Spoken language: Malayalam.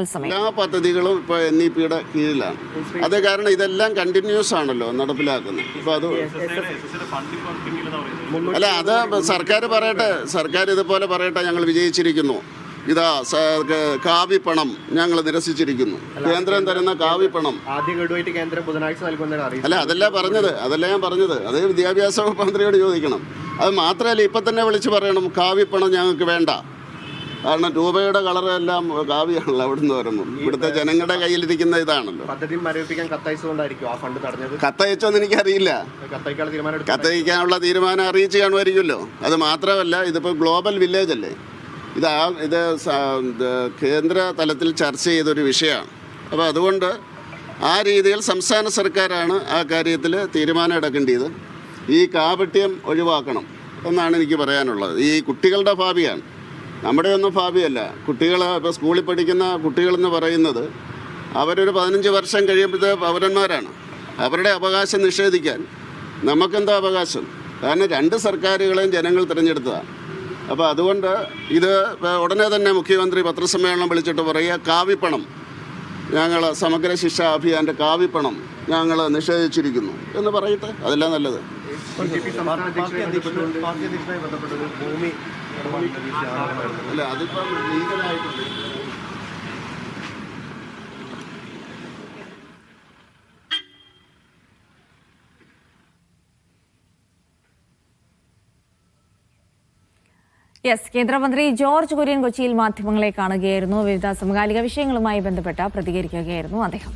എല്ലാ പദ്ധതികളും ഇപ്പോൾ NEP-യുടെ കീഴിലാണ്. അത് കാരണം ഇതെല്ലാം കണ്ടിന്യൂസ് ആണല്ലോ നടപ്പിലാക്കുന്നത്. ഇപ്പോൾ അത് അല്ല, അത് സർക്കാർ പറയട്ടെ, സർക്കാർ ഇതുപോലെ പറയട്ടെ, ഞങ്ങൾ വിജയിച്ചിരിക്കുന്നു, ഇതാ കാവി പണം ഞങ്ങൾ നിരസിച്ചിരിക്കുന്നു, കേന്ദ്രം തരുന്ന കാവി പണം അല്ല, അതല്ല ഞാൻ പറഞ്ഞത്. അത് വിദ്യാഭ്യാസ വകുപ്പ് മന്ത്രിയോട് ചോദിക്കണം. അത് മാത്രമല്ല, ഇപ്പം തന്നെ വിളിച്ച് പറയണം കാവി പണം ഞങ്ങൾക്ക് വേണ്ട. കാരണം രൂപയുടെ കളറെല്ലാം കാവ്യാണല്ലോ അവിടുന്ന് വരുമ്പോൾ. ഇവിടുത്തെ ജനങ്ങളുടെ കയ്യിലിരിക്കുന്ന ഇതാണല്ലോ. കത്തയച്ചോന്ന് എനിക്കറിയില്ല. കത്തയക്കാനുള്ള തീരുമാനം അറിയിച്ച് കാണുമായിരിക്കുമല്ലോ. അത് മാത്രമല്ല, ഇതിപ്പോൾ ഗ്ലോബൽ വില്ലേജ് അല്ലേ, ഇത് കേന്ദ്ര തലത്തിൽ ചർച്ച ചെയ്തൊരു വിഷയമാണ്. അപ്പോൾ അതുകൊണ്ട് ആ രീതിയിൽ സംസ്ഥാന സർക്കാരാണ് ആ കാര്യത്തിൽ തീരുമാനം എടുക്കേണ്ടത്. ഈ കാപട്യം ഒഴിവാക്കണം എന്നാണ് എനിക്ക് പറയാനുള്ളത്. ഈ കുട്ടികളുടെ ഭാവിയാണ്, നമ്മുടെ ഒന്നും ഭാവിയല്ല. കുട്ടികൾ ഇപ്പോൾ സ്കൂളിൽ പഠിക്കുന്ന കുട്ടികളെന്ന് പറയുന്നത് അവരൊരു 15 വർഷം കഴിയുമ്പോഴത്തെ പൗരന്മാരാണ്. അവരുടെ അവകാശം നിഷേധിക്കാൻ നമുക്കെന്താ അവകാശം? കാരണം 2 സർക്കാരുകളെയും ജനങ്ങൾ തിരഞ്ഞെടുത്തതാണ്. അപ്പോൾ അതുകൊണ്ട് ഇത് ഉടനെ തന്നെ മുഖ്യമന്ത്രി പത്രസമ്മേളനം വിളിച്ചിട്ട് പറയുക, കാവിപ്പണം ഞങ്ങൾ സമഗ്ര ശിക്ഷാ അഭിയാൻ്റെ കാവിപ്പണം ഞങ്ങൾ നിഷേധിച്ചിരിക്കുന്നു എന്ന് പറയട്ടെ. അതല്ല നല്ലത്. അല്ല, അതിപ്പം ലീഗലായിട്ടുണ്ട്. കേന്ദ്രമന്ത്രി ജോർജ് കുര്യൻ കൊച്ചിയിൽ മാധ്യമങ്ങളെ കാണുകയായിരുന്നു. വിവിധ സമകാലിക വിഷയങ്ങളുമായി ബന്ധപ്പെട്ട് പ്രതികരിക്കുകയായിരുന്നു അദ്ദേഹം.